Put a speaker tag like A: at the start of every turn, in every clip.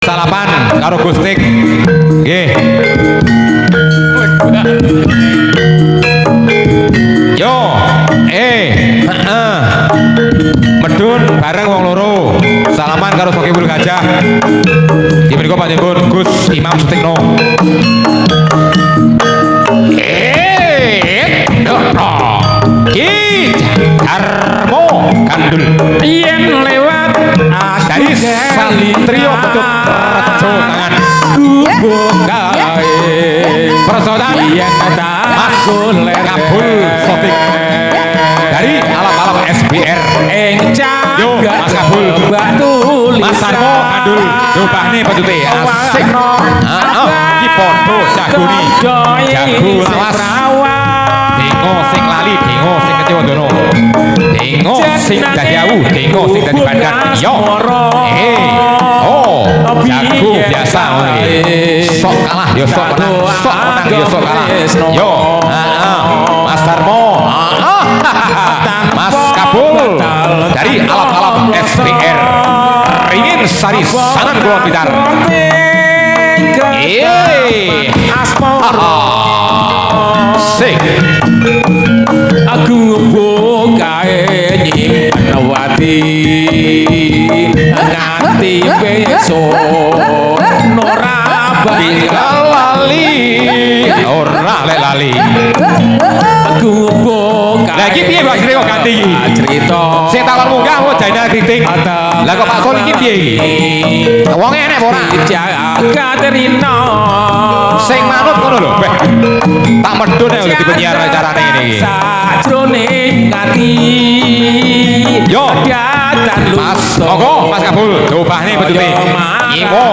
A: salapan karo Gustik. Nggih. Yo, medun bareng wong loro. Salaman karo Sokibul Gajah. Iki menika panjenengan Gus Imam Sutikno. Ki Darmo Gandul yen lewat dari Salitrio Betut Rejo tangan gawe persoalan yen Mas Kabul Sotik dari alam-alam SBR yo Mas Kabul Mas Sarmo Gandul rupane petute asik iki podo jagoni jago lawas dengo sing lali dengo sing kecewa dono dengo sing dadi awu dengo sing dadi bandar yo jago biasa sok kalah yo sok menang yo sok kalah yo Mas Darmo Mas Kabul dari alam-alam SBR ingin sari sanan Kulon Blitar sing
B: aku bukae nyimpen wati nganti besok ora bakal
A: lali
B: aku bukae
A: lagi piye Mas Reo ganti iki
B: cerita
A: sing talon munggah kok jane kritik lah kok Pak Sol iki piye iki wonge enek apa ora
B: Katerina
A: sing manut ngono lho tak medun nek dadi penyiar acarane ngene iki
B: sajroning ati
A: yo Mas monggo Mas Kabul diobahne petute nyiwo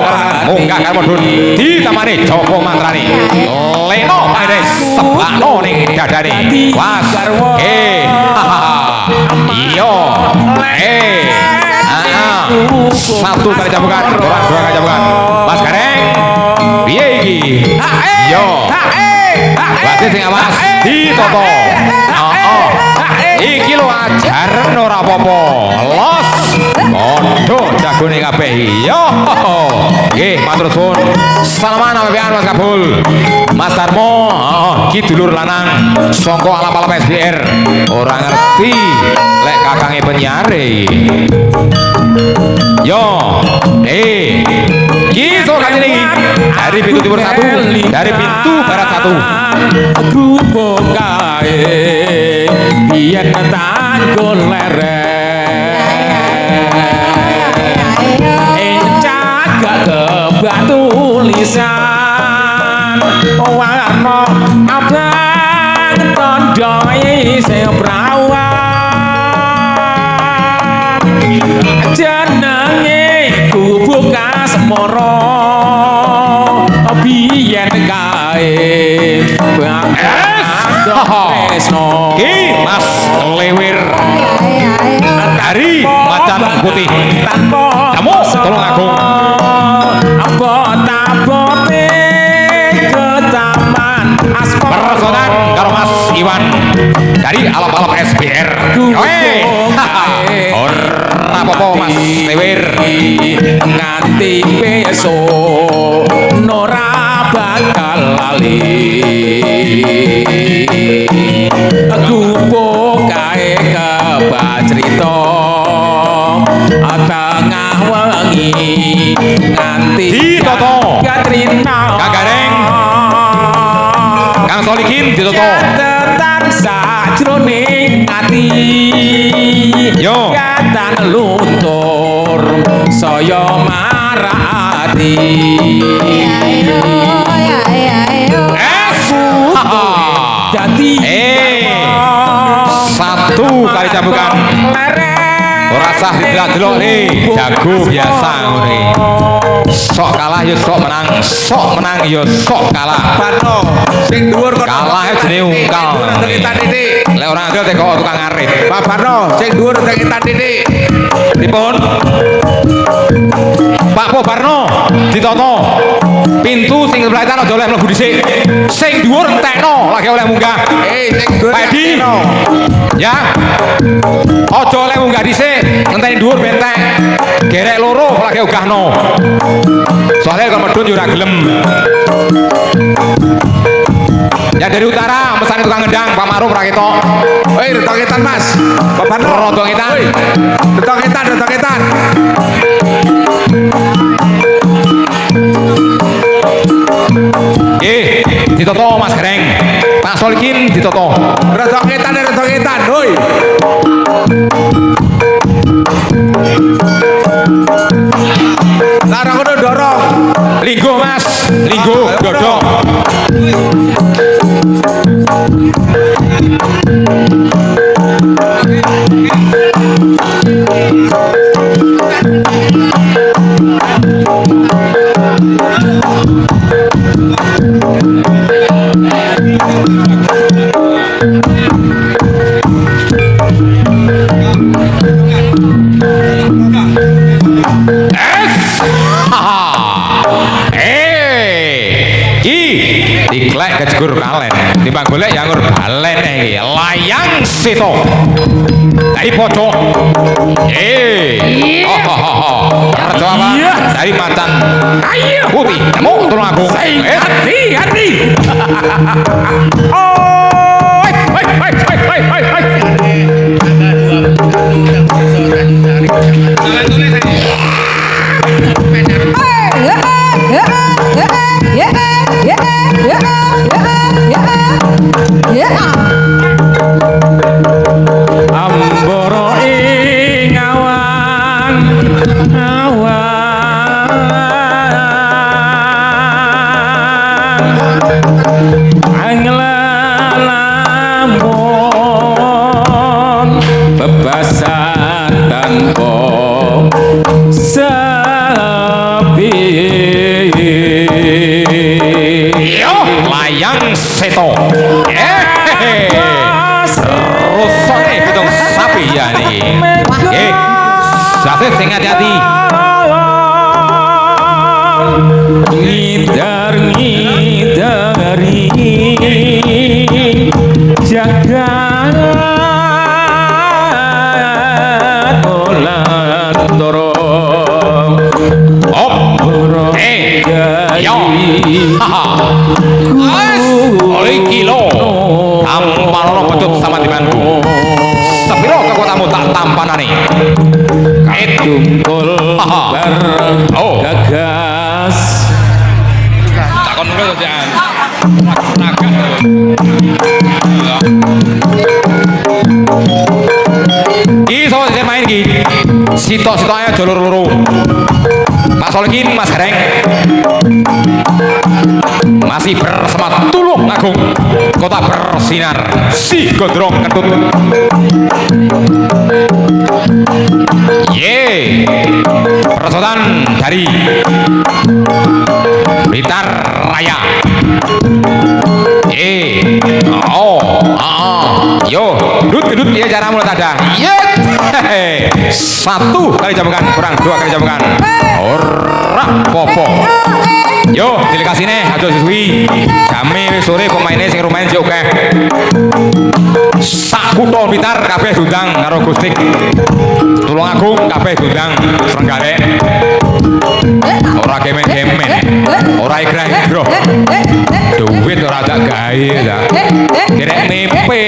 A: munggah karo medun ditamane Joko mantrane leno pade sebakno ning dadane was iyo satu kali cambukan orang dua kali cambukan Mas Gareng piye iki yo wasit sing awas ditoto iki lho ajaren ora apa-apa los padha jagone kabeh yo nggih matur suwun salaman awean Mas Kabul Mas Darmo iki dulur lanang saka alam-alam SBR ora ngerti lek kakange penyiare yo gitu kali ini dari pintu timur 1 dari pintu barat 1
B: aku bukae biyen tanggul lereng cagak kebatu lisan warna abang tondoi sing prawan jenenge ku buka semoro biyen kae Tresno
A: ki Mas Lewir dari Macan Putih kamu tolong aku
B: apa tabote ke taman aspal
A: persoalan karo Mas Iwan dari alam-alam SBR ora apa-apa Mas Lewir
B: nganti besok nora bakal lali aku bukae kebacrita tengah wengi nganti
A: ditoto
B: Katrina
A: Kang Gareng Kang Solikin ditoto
B: tetan sajroning ati
A: yo
B: katan luntur saya marati jadi
A: satu kali cambukan ora sah didelok nih jago biasa ngene sok kalah ya sok menang ya sok kalah
C: Parno sing dhuwur
A: kalah jenenge ungkal lek ora ngandel teko tukang ngarit
C: Pak Parno sing dhuwur tekan titik
A: dipun Pak Parno ditoto pintu sing sebelah tan aja oleh mlebu dhisik sing dhuwur entekno lagi oleh munggah
C: sing dhuwur
A: Pak Edi ya aja oleh munggah dhisik ngenteni dhuwur bentek gerek loro lagi ugahno Soalnya kalau medun juga gelem. Ya dari utara pesan tukang gendang Pak Marum Rakito.
C: Hei, retongetan Mas. Bapak no.
A: Rotongetan.
C: Retongetan, retongetan.
A: Ditoto Mas Greng. Pak Solkin ditoto.
C: Retongetan, retongetan. Hoi. Larang udah dorong.
A: Linggo Mas, linggo dodok. Diklek kejegur kalen timbang golek yang ngur balen layang sito dari pocok kerja apa dari macan putih nemu tolong aku hati
B: Amboro ing awan angelamun bebasan tanpa sepi
A: layang seto rusone gedung sapi ya nih sing hati-hati
B: ngidar-ngidari jagat olah dorong
A: yo oleh kilo tampal lo pecut sama dimanku sepiro kekuatanmu tak tampanane
B: dungkul gagas
A: takon dulu jangan iki sama saya main iki sitok-sitok aja jalur loro Pak Solkin Mas Greng masih bersama Tulung Agung kota bersinar si gondrong kentut persoalan dari Blitar Raya yo dut ya cara mulut ada satu kali jambukan kurang dua kali jambukan ora popo yo delegasi nih aja siswi jame sore pemainnya sing rumahan sih oke sak kutho Blitar kabeh diundang karo Gustik Tulung Agung kabeh diundang Srenggare ora gemen-gemen ora igrah-igrah duit ora tak gawe ta kirek mepe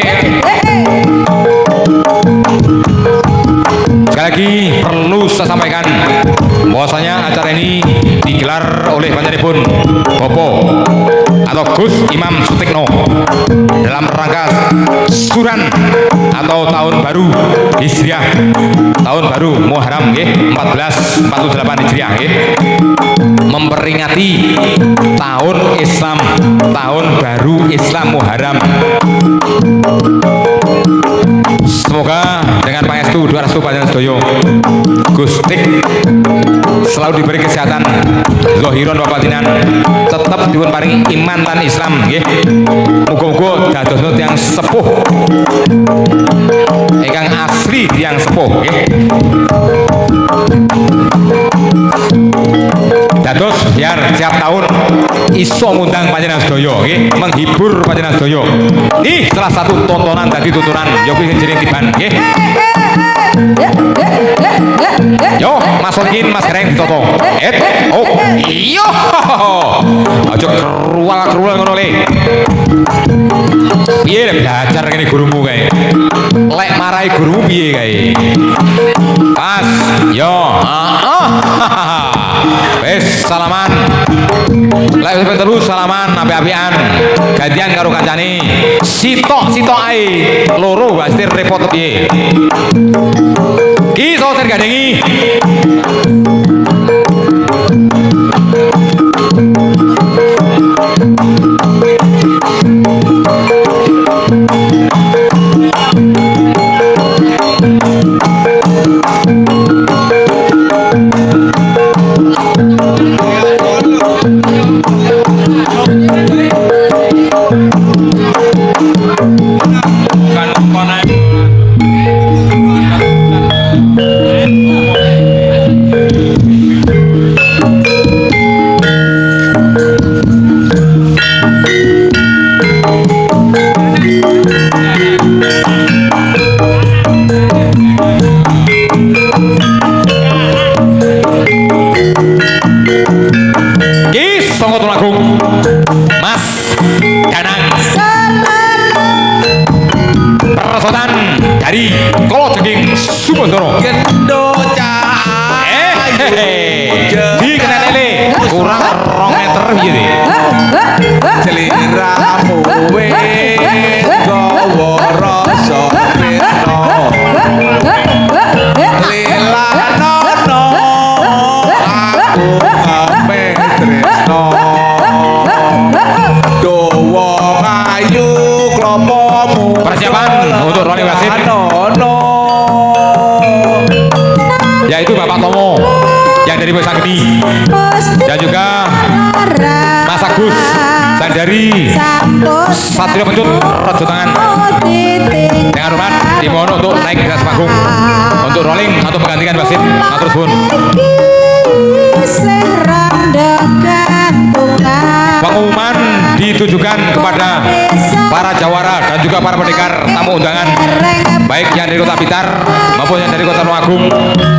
A: sekali lagi perlu saya sampaikan bahwasanya acara ini digelar oleh panjenenganipun Bopo atau Gus Imam Sutikno dalam rangka syukuran atau tahun baru Hijriah tahun baru Muharram 1448 Hijriah memperingati tahun Islam tahun baru Islam Muharram. Semoga dengan pangestu dua restu panjenengan sedaya Gustik selalu diberi kesehatan zahiron wa batinan tetap dipun paringi iman lan Islam nggih muga-muga dadosna tiyang sepuh ingkang asli tiyang sepuh nggih dados biar setiap tahun iso ngundang panjenengan sedaya nggih menghibur panjenengan sedaya nih salah satu tontonan dadi tuturan yo kuwi jeneng tiban nggih Yo, masukin Mas Gereng ditoto. Oh, iya. Aja kerual ngono le. Piye belajar kene gurumu kae? Lek marahi gurumu piye kae? Pas, yo. Wes salaman. Lek wis terus salaman api-apian. Gantian karo kancane. Sitok ae. Loro pasti repot piye. Ki so tergadengi. Subandoro
C: Gendo
A: di kena lele kurang 2 meter gitu
C: celiramu wis gawa rasa tresno lelanono aku ngape tresno dawa ayu klopomu
A: persiapan untuk Roni Wasit yaitu Bapak Tomo yang dari Bosa Geni dan juga Mas Agus sang dari Satrio Pencut Rejo Tangan dengan hormat dimohon untuk naik ke atas panggung untuk rolling atau menggantikan wasit matur suwun. Pengumuman ditujukan kepada para jawara dan juga para pendekar tamu undangan baik yang dari Kota Blitar maupun yang dari Kota Tulungagung.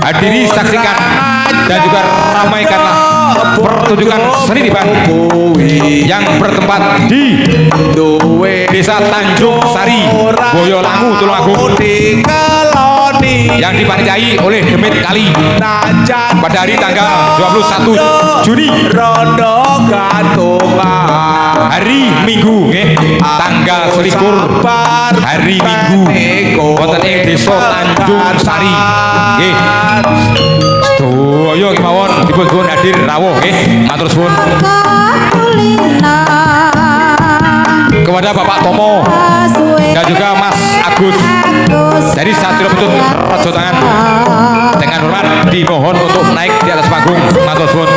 A: Hadiri, saksikan dan juga ramaikanlah pertunjukan seni tiban yang bertempat di Desa Tanjung Sari, Boyolangu, Tulungagung yang dipanitai oleh Demit Kali pada hari tanggal 21 Juni hari Minggu tanggal 21 hari Minggu wonten ing Desa Tanjung Sari nggih. Sedaya kemawon dipun suwun hadir rawuh nggih matur suwun kepada Bapak Tomo dan juga Mas Agus dari Satrio Pencut Rejo Tangan dengan hormat dimohon untuk naik di atas panggung matur suwun.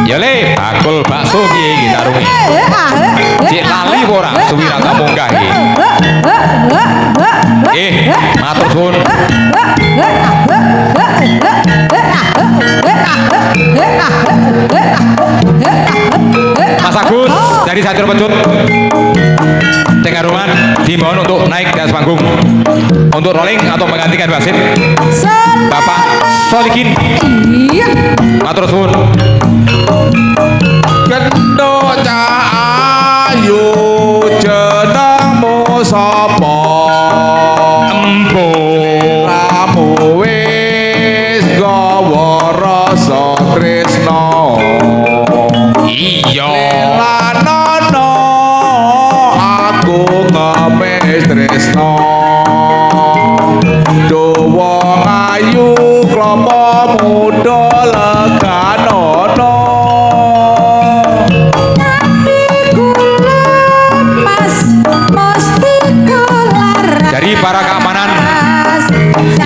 A: Ya le, bakul bakso piye iki tarunge? Cek lali ora suwirata munggah iki. Matur suwun. Mas Agus dari Satrio Pencut dengan rumah dimohon untuk naik di atas panggung untuk rolling atau menggantikan wasit Bapak Solikin. Matur suwun.
C: Gendo ayu jenengmu sapa
A: Embo
C: ramu wis gawa rasa tresno
A: iya
C: lelanono aku ngemis tresno dawa ayu klopo muda leganono
A: dari para keamanan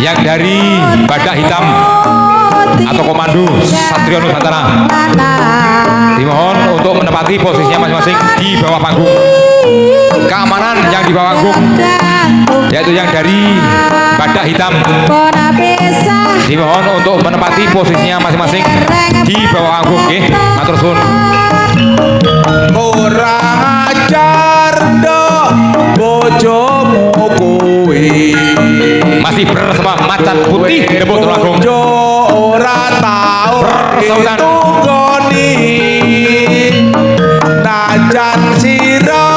A: yang dari Badak Hitam atau Komando Satrio Nusantara dimohon untuk menempati posisinya masing-masing di bawah panggung. Keamanan yang di bawah panggung yaitu yang dari badak hitam.
D: Pona pisah
A: Dimohon untuk menempati posisinya masing-masing di bawah panggung, nggih. Matur suwun.
C: Kurang ajar ndok bojomu kuwi.
A: Masih bersama Macan Putih Debut Tulungagung.
C: Bojo ora tau
A: Persaudan.
C: ditungoni. Najan sira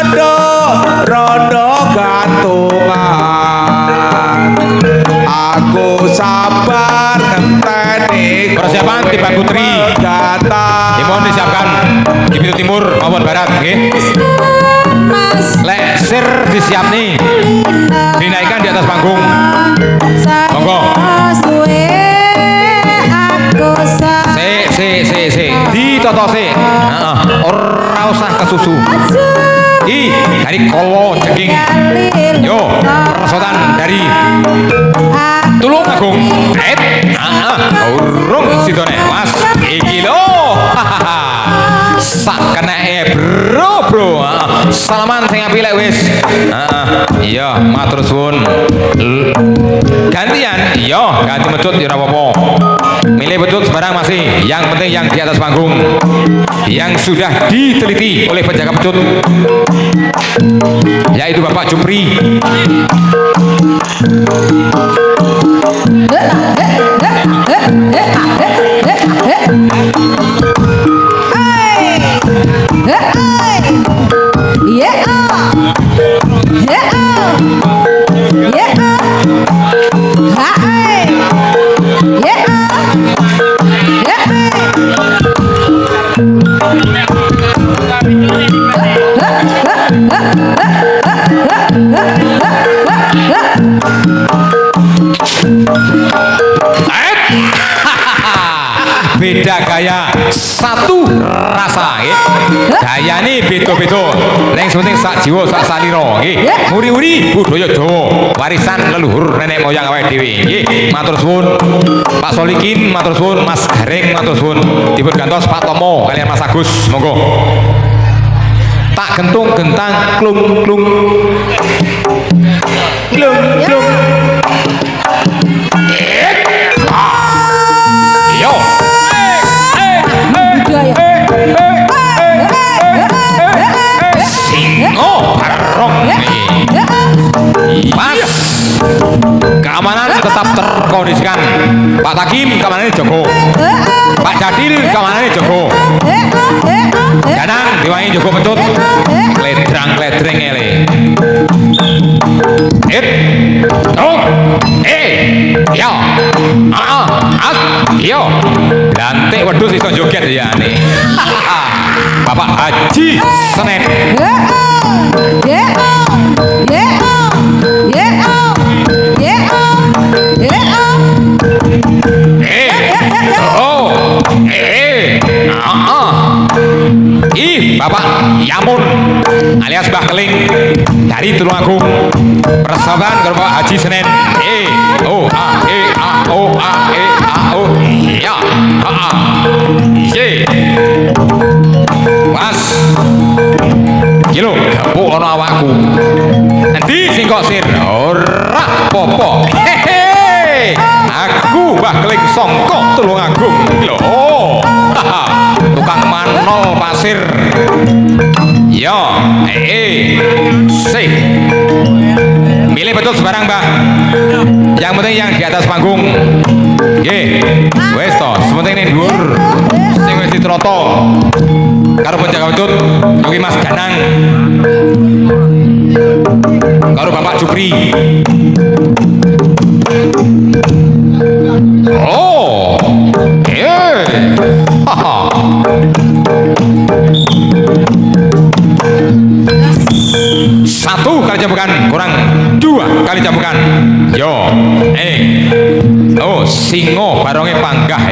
C: ndok rondo gantungan. Aku sabar ngenteni
A: Persiapan tiba putri. Dimohon disiapkan di pintu timur maupun barat, nggih.
D: Mas
A: Lek sir disiap nih, dinaikkan di atas panggung. Monggo.
D: suwe aku
A: Se. Ditoto se. Heeh. Ora usah kesusu. Dari kolo jengking. Yo, persotan dari Tulungagung. Urung sidone, Mas. Iki lho. Sak keneke, bro. Salaman sing apik lek wis. Iya, matur suwun. Gantian, iya, ganti medut ya ora apa-apa. Milih bedut sembarang masih. Yang penting yang di atas panggung, yang sudah diteliti oleh penjaga bedut, yaitu Bapak Jupri. Beda gaya, satu rasa, nggih. Gayane beda-beda. Ning penting sak jiwa sak salira, nggih. Muri-muri budaya Jawa, warisan leluhur nenek moyang awake dhewe, nggih. Matur suwun. Pak Solikin, matur suwun. Mas Gareng, matur suwun. Dipun gantos Pak Tomo kalian Mas Agus, monggo. Tak gentung gentang klung. Yo. Singo barong nih. Mas, keamanan tetap terkondisikan. Pak Takim keamanannya Joko. Pak Jadil keamanannya Joko. Danang diwangi Joko Pecut. Ledrang ele. Yo. Yo. Lantik wedhus iso joget ya nih. Bapak Haji Senen. Bapak Yamun alias Mbah Keling dari Tulungagung. Persahabatan karo Bapak Haji Senen. Ya. Mas. Iki lho, gapuk ana awakku. Endi sing kok sir? Ora apa-apa. Hehe. Aku Mbah Keling sangka Tulungagung. Lho. Tukang manol pasir. Yo, sik. Milih betul sembarang, Mbak. Yang penting yang di atas panggung. Nggih. Wes to, sementing ning dhuwur. Sing wis ditroto. Karo penjaga bedut, kuwi Mas Danang. Karo Bapak Jupri. Oh. Satu kali cambukan kurang 2 kali cambukan. Yo, singo baronge panggah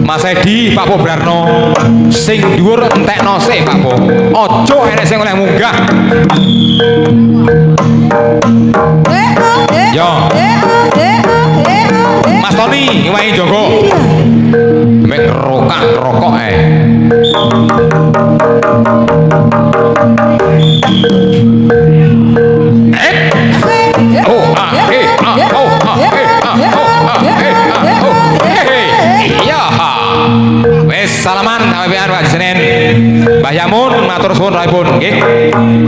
A: Mas Edi, Pak Po Brarno, sing dhuwur entekno sik Pak Po. Aja enek sing oleh munggah. Yo. Mas Tony, ngewangi Joko. Mek rokok salaman sampeyan Pak Senen. Mbah Yamun matur suwun rahipun nggih.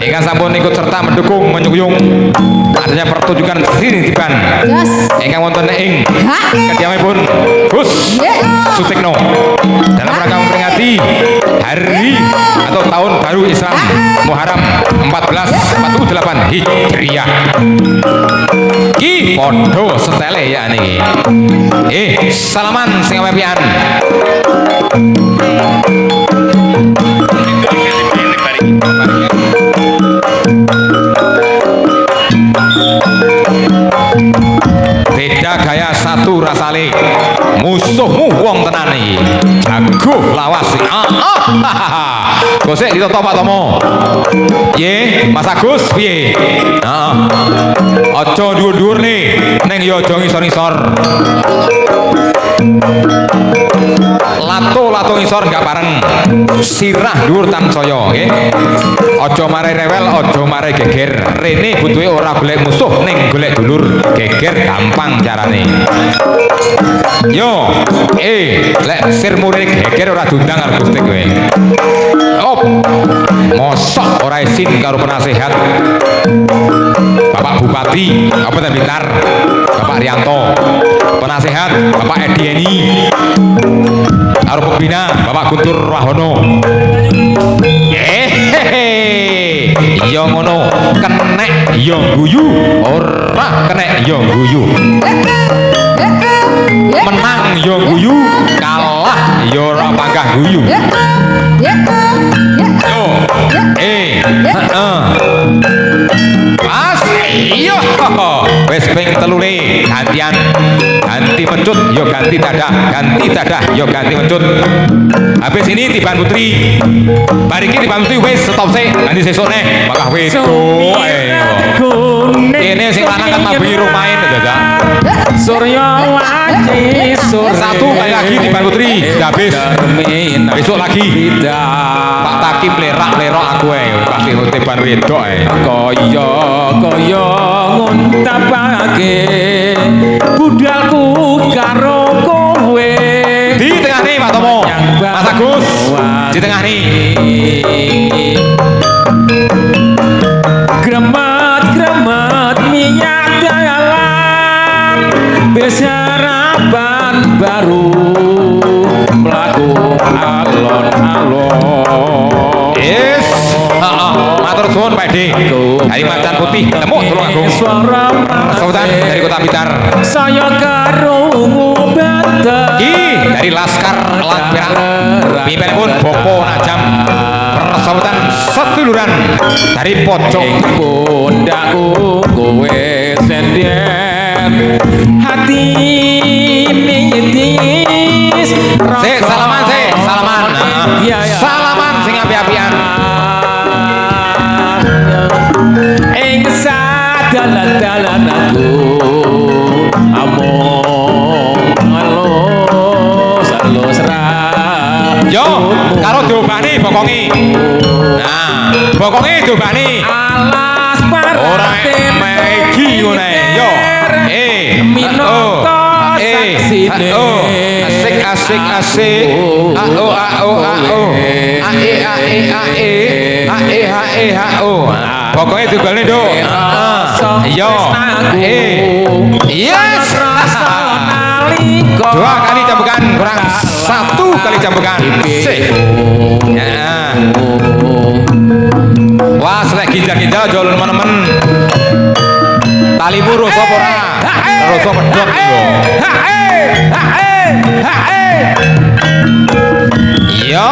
A: Ingkang sampun ikut serta mendukung menyuyung adanya pertunjukan Sri Tiban.
D: Yes.
A: Ingkang wonten ing kediamanipun Gus Sutikno dalam rangka memperingati hari atau tahun baru Islam Muharram 1448 Hijriah. Ki podo setele ya niki. Salaman sing apepian. Beda gaya satu rasale. Musuhmu wong tenan iki. Jago lawas. Gosek ditoto Pak Tomo. Ye, Mas Agus piye? Heeh. Aja dhuwur-dhuwur nih, ning ya aja ngisor-ngisor. Lato ngisor enggak bareng. Sirah dhuwur tansaya, nggih. Aja mare rewel, aja mare geger. Rene butuhe ora golek musuh ning golek dulur. Geger gampang carane. Yo, lek sir murine geger ora diundang karo Gusti kowe. Op. Mosok ora isin karo penasehat. Bapak Bupati Kabupaten Blitar, Bapak Rianto, penasehat Bapak Edieni, karo pembina Bapak Guntur Wahono. Iya ngono, kenek iya guyu, ora kenek iya guyu. Menang iya guyu, kalah iya ora panggah guyu. Yo, Mas, iya, wes ping telune gantian, ganti mencut, yo ganti dadah, yo ganti mencut. Habis ini Tiban Putri, bariki Tiban Putri wes stop sih, nanti sesuk neh, bakal wes ini sing lanang kan mabengi rumahin dadah.
B: Surya waji surya.
A: Satu kali lagi Tiban Putri, habis. Besok lagi. Pak Takim lerak-lerok aku pasti Tiban wedok
B: Kaya nguntapake budalku karo kowe.
A: Di tengah nih Pak Tomo, Mas Agus, di tengah nih.
B: Gremet minyak dalam besarapan baru melaku alon-alon.
A: Yes, matur suwun Pak De. Dari Macan Putih, temu Tulung Agung. Sultan dari Kota Blitar.
B: Saya karungu banten.
A: Dari Laskar Elang Perak. Pimpin pun Bopo Najam. Persautan seduluran dari pojok
B: pundakku kowe sendiri hati nitis.
A: Salaman salaman sing api-apian.
B: Ing sadalan-dalan aku among alus ra.
A: Yo, karo diobani bokongi. Nah, bokongi diobani.
B: Alas
A: Ora megi ngene. Yo. Asik. Pokoknya diobani do. Yo. Yes. Dua kali cambukan kurang satu kali cambukan. Ya. Wah, selek ginjal-ginjal aja lu teman-teman. Talimu rasa apa ora? Rasa pedhot lho. Yo,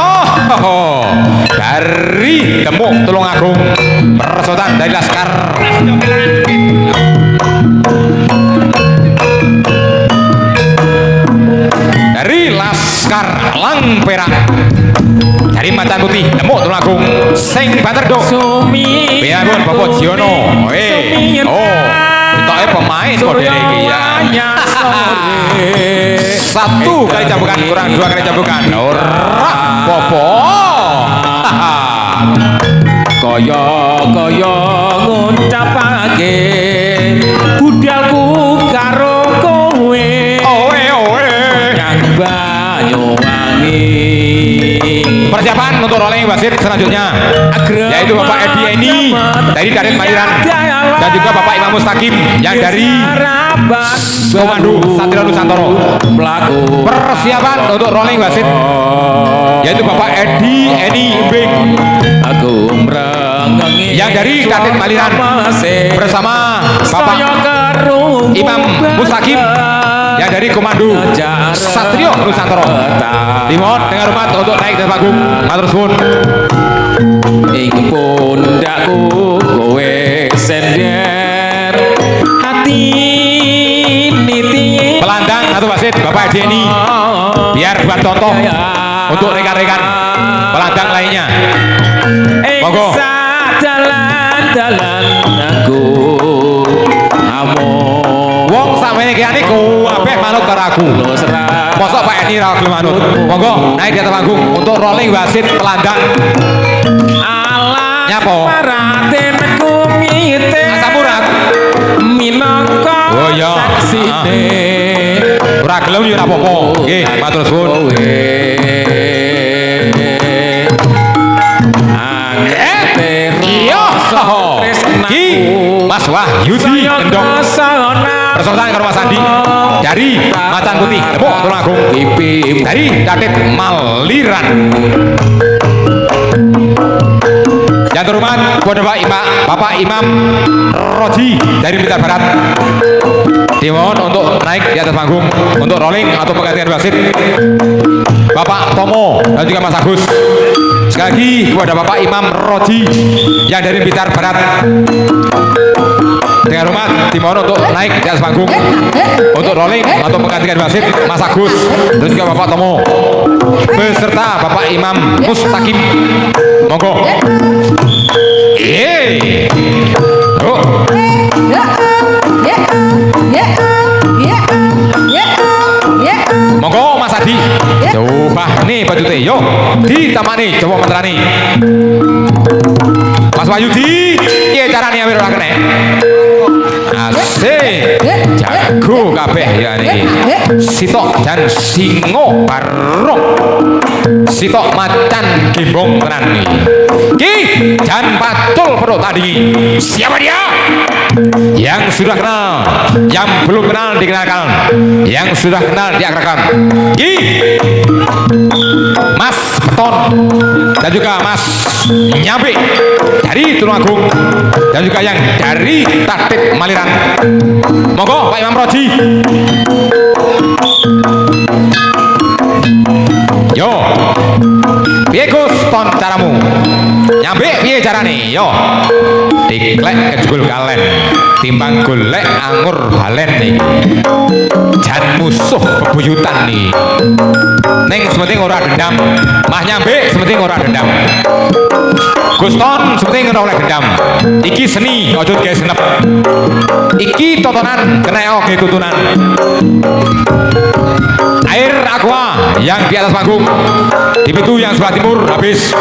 A: dari Demuk Tulung Agung, Persautan dari Laskar. Dari Laskar Elang Perak. Dari Macan Putih, Demuk Tulung Agung, sing banter do. Biar pun Bapak Jiono. Kita pemain kode ini ya. Satu kali cambukan kurang dua kali cambukan. Ora popo.
B: Kaya ngucapake budalku karo kowe.
A: Owe.
B: Yang Banyuwangi.
A: Persiapan untuk rolling wasit selanjutnya yaitu Bapak Edi Eni dari Karet Maliran dan juga Bapak Imam Mustaqim yang dari Komando Satrio Nusantara. Persiapan untuk rolling wasit yaitu Bapak Edi Eni Bing yang dari Karet Maliran bersama Bapak Imam Mustaqim yang dari Komando Satrio Nusantara. Dimohon dengan hormat untuk naik dari panggung. Matur suwun.
B: Ing pundakku kowe sender hati niti
A: Pelandang satu wasit Bapak Edi Eni biar buat contoh untuk rekan-rekan pelandang lainnya. Monggo.
B: Dalan aku
A: Wong sampeyan iki niku kabeh manut karo aku. Mosok Pak Edi ra gelem manut. Monggo naik di atas panggung untuk rolling wasit pelandang. Nyapa? Asam urat.
B: Minangka
A: Oh iya.
B: saksine
A: Ora gelem yo ora apa-apa. Nggih, matur suwun. Iya. Ki Mas Wahyudi Endong. Persaudaraan karo Mas Andi dari Macan Putih. Tepuk Tulungagung. Dari Katet Maliran. Yang terhormat kepada Bapak Imam Roji dari Blitar Barat. Dimohon untuk naik di atas panggung untuk rolling atau penggantian wasit Bapak Tomo dan juga Mas Agus. Sekali lagi kepada Bapak Imam Roji yang dari Blitar Barat. Dengan hormat dimohon untuk naik di atas panggung untuk rolling atau penggantian wasit Mas Agus dan juga Bapak Tomo beserta Bapak Imam Mustaqim. Monggo. Oh. Monggo Mas Adi. Coba nih baju teh yo ditamani coba menterani. Mas Wahyudi, piye carane ambil ora kene? Asik. Jago kabeh ya niki. Sitok dan singo bareng. Sitok macan gimbong tenan niki. Ki jan patul perut tadi. Siapa dia? Yang sudah kenal, yang belum kenal dikenalkan, yang sudah kenal diakrabkan. Ki Mas Beton dan juga Mas Nyampe dari Tulungagung dan juga yang dari Katet Maliran. Monggo Pak Imam Roji. Yo, piye Gus ton caramu? Nyampe piye carane? Yo, diklek kejul kalen, timbang golek anggur balen nih. Jan musuh bebuyutan nih. Neng sementing ora dendam, Mah Nyampe sementing ora dendam. Guston sementing ora oleh dendam. Iki seni, ojo gawe senep. Iki totonan, kena oke tutunan. Air aqua yang di atas panggung di pintu yang sebelah timur habis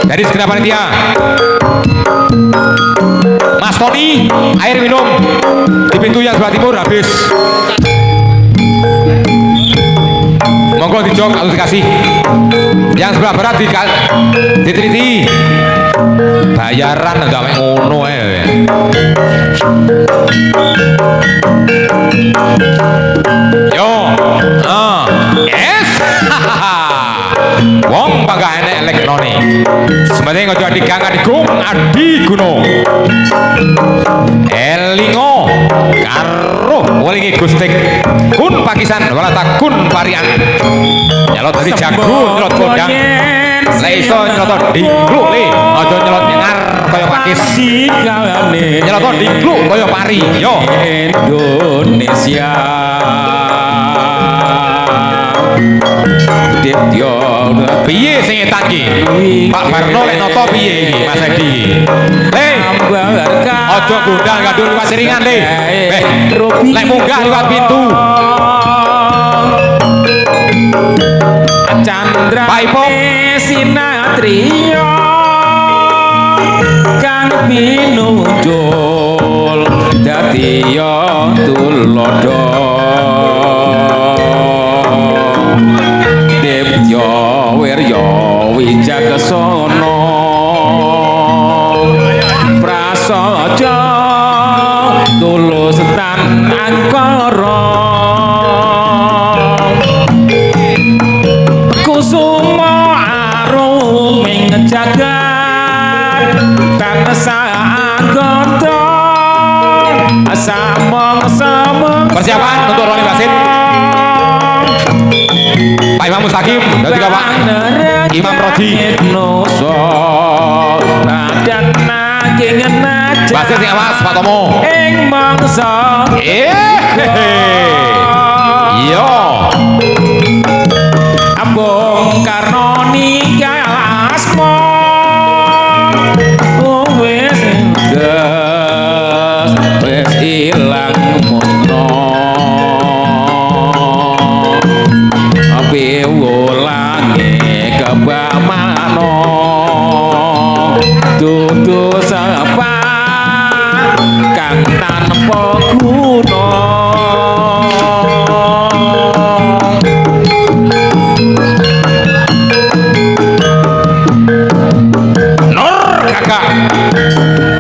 A: dari segenap panitia. Mas Tony air minum di pintu yang sebelah timur habis. Monggo dijok atau dikasih. Yang sebelah barat diteliti bayaran nggak mek ngono ae. Yo, yes, wong bangga enek elektronik. Sementing aja digangan digung adi guno. Elingo karo welingi gustik kun pakisan wala takun parian. Nyelot dari jago nyelot kodang. Lek iso nyelot dingkluk le, aja nyelot nyengar kaya pakis. Nyelot dingkluk kaya pari. Yo,
B: Indonesia. Dityo
A: piye sing etan ki? Pak Barno lek noto piye iki Mas Edi? Aja gondang gandul liwat siringan le. Lek munggah liwat pintu.
B: Chandra
A: Pak Ipong
B: Sinatrio kang pinunjul dadi tulodo. Diptya wirya wijaksana prasaja tulus tan angkara kusuma aruming jagat tansah anggota samong
A: Persiapan untuk Roni Basit, Pak Imam Mustaqim dan juga Pak Imam Roji. Basit sing awas Pak Tomo.
B: Ing mangsa
A: Yo.
B: Abong Karno nikah asma wis gas wis ilang musna ape wulange kebamano dudu sapa kang tanpa guna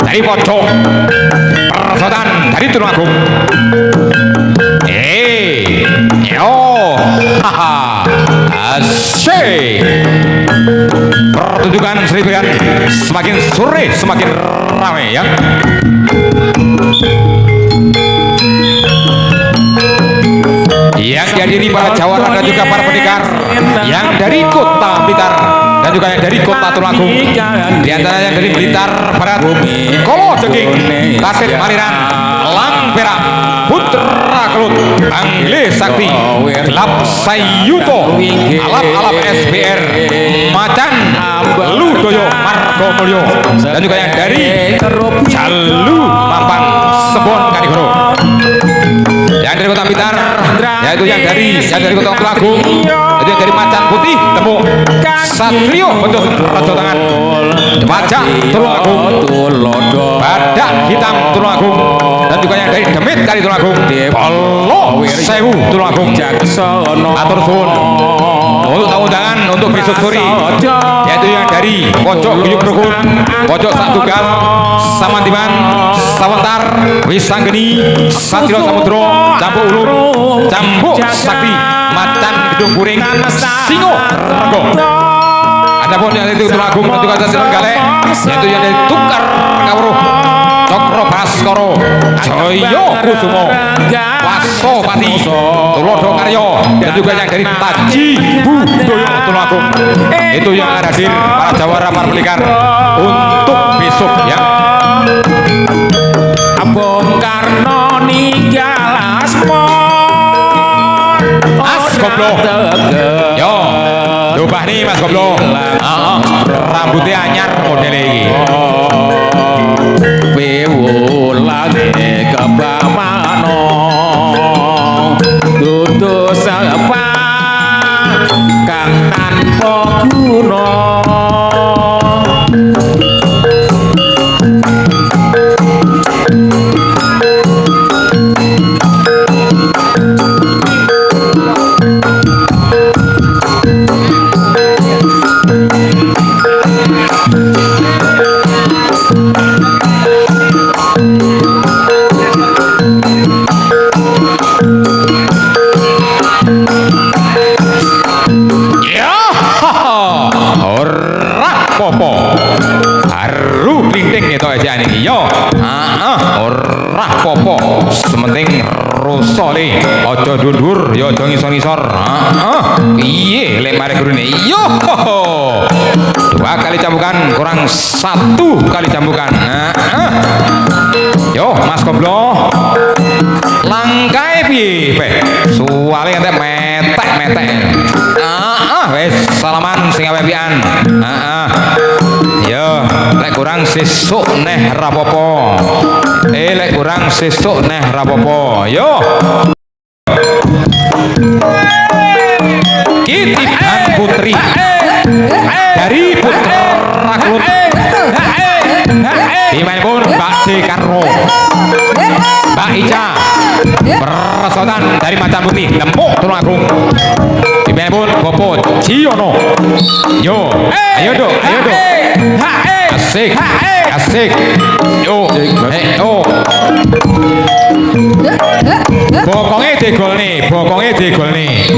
A: dari pojok persodan dari Tulungagung. Yo, haha, asyik. Pertunjukan Sri Bayan semakin sore semakin ramai ya. Yang dihadiri para jawara dan juga para pendekar yang dari kota Blitar dan juga yang dari kota Tulungagung, di antara yang dari Blitar Barat, Kolo Jengking, Tasik Maliran, Lang Perak, Putra Kelut, Angle Sakti, Gelap Sayuto, Alap SBR, Macan, Ludoyo, Margo Mulyo, dan juga yang dari Jalu Mampang, Sebon Kanigoro. Yang dari kota Blitar, yaitu yang dari kota Tulungagung, yaitu yang dari Macan Putih, Tembok, Satrio bentuk raja tangan, Wajah Tulungagung, Badak Hitam Tulungagung, dan juga yang dari Demit Kali Tulungagung, Polo Sewu Tulungagung. Atur suwun untuk tamu undangan untuk besok sore, yaitu yang dari Pojok Guyub Rukun, Pojok Saktugal, Samantiman, Sawentar, Wisanggeni, Satrio Samudro, Campuk Ulur, Campuk Sakti, Macan Gedung Kuring, Singo Renggo. Adapun yang itu Tulungagung dan juga Galek, yaitu yang dari Tukar Kawruh, Cokro Baskoro, Joyo Kusumo, Waso Pati, Tulodo Karyo, dan juga yang dari Taji Budoyo Tulungagung. Itu yang hadir para jawara para pendekar untuk besok ya.
B: Abong Karno ninggal asma
A: Mas Goblo. Yo, lubah nih Mas Goblo. Rambutnya anyar model ini.
B: Pewulane kebamano dudu sapa kang tanpa guna.
A: Sementing rusole aja dundur ya aja ngisor-ngisor. Piye lek mari gurune yo dua kali cambukan kurang satu kali cambukan. Yo Mas Goblo langkae piye pe suwale entek metek-metek. Wis salaman sing awe-awean. Yo lek kurang sesuk neh rapopo. Lek kurang sesuk neh rapopo. Yo. Kitipan putri dari Putra Kelut. Dimanapun Pak Ade Karno, Mbak Ica, Persotan dari Macan Putih, Lempuk Tulungagung. Dipimpin Bopo Ciono. Yo, ayo dok, ayo dok. Asik, asik. Yo, oh. Bokongnya digol nih, bokongnya digol nih.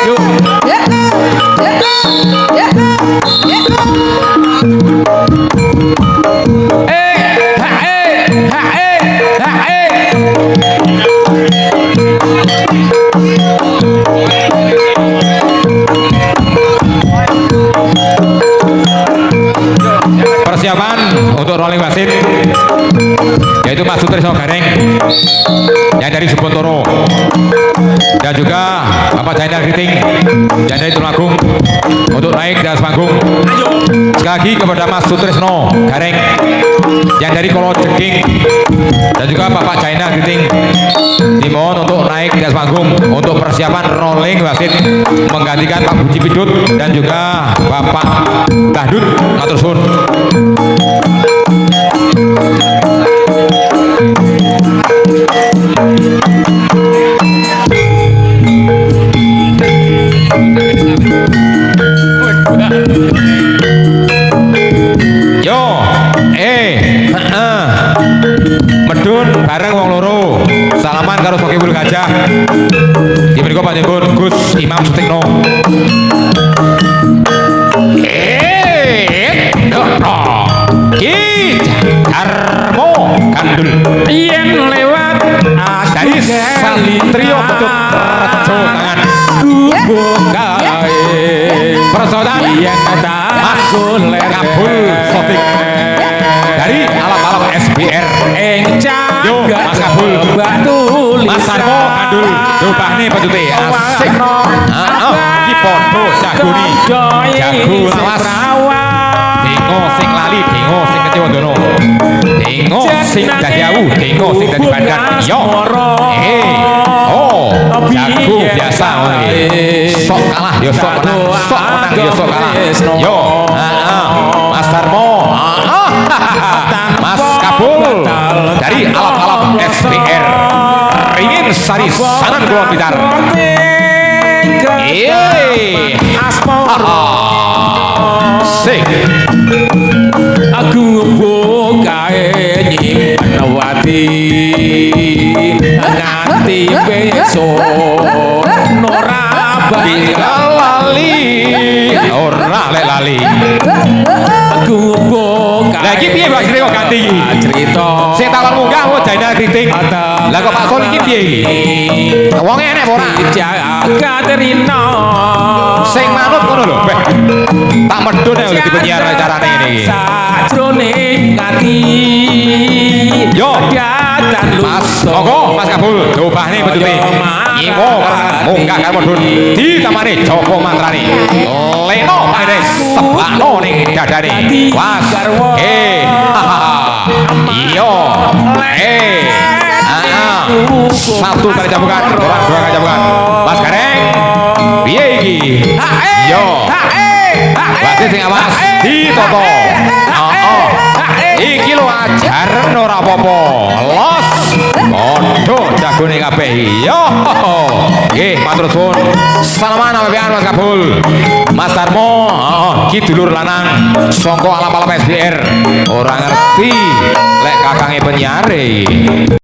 A: Yuk. Persiapan untuk rolling wasit yaitu Mas Sutrisno Gareng yang dari Subontoro dan juga Bapak Jainal Kriting yang dari Tulungagung untuk naik di atas panggung. Sekali lagi kepada Mas Sutrisno Gareng yang dari Kolo Jengking dan juga Bapak Jainal Kriting dimohon untuk naik di atas panggung untuk persiapan rolling wasit menggantikan Pak Budi Pidut dan juga Bapak Dahdut matur suwun. Yo, medun bareng wong loro. Salaman karo Sokibul Gajah. Di mriku panjenengan Gus Imam Sutikno. Ki Darmo Kandul
B: Yen lewat
A: dari Satrio Petut Rejo Tangan
B: bukae
A: Persotan
B: yang kata
A: Mas Kabul Sotik dari alap-alap SBR Yo Mas Kabul Mas Sarmo Kandul Dobah nih petute asik Ki podo jago nih jago lawas Dengo sing lali dengo sing kecewodono dengo sing dadi awu dengo sing dadi bandar yo oh jago biasa sok kalah yo sok menang yo sok kalah yo Mas Darmo Mas Kabul dari alap-alap SBR Ringin Sari Sanan Kulon Blitar sing
B: aku bukae nyimpen wati nganti besok ora bakal
A: lali ora lek lali
B: aku bukae
A: lagi piye Pak Sri kok ganti iki
B: cerita
A: sing takon munggah kok Jainal Kriting lah kok Pak Sol iki piye iki wong enek ora
B: Katerina
A: sing manut ngono lho weh tak medhun ya dadi penyiar acarane ngene iki
B: sajroning ati
A: yo
B: datan
A: Mas monggo Mas Kabul dobahne petute nyiwo munggah karo medhun ditamani Joko Mantrane leno pare sebakno ning dadane was iyo satu kali cambukan orang dua kali cambukan Mas Gareng piye iki yo wasit sing awas ditoto iki lho ajaren ora apa-apa los padha jagone kabeh yo nggih matur suwun salaman awean Mas Kabul Mas Darmo ki dulur lanang saka alap-alap SBR ora ngerti lek kakange penyiar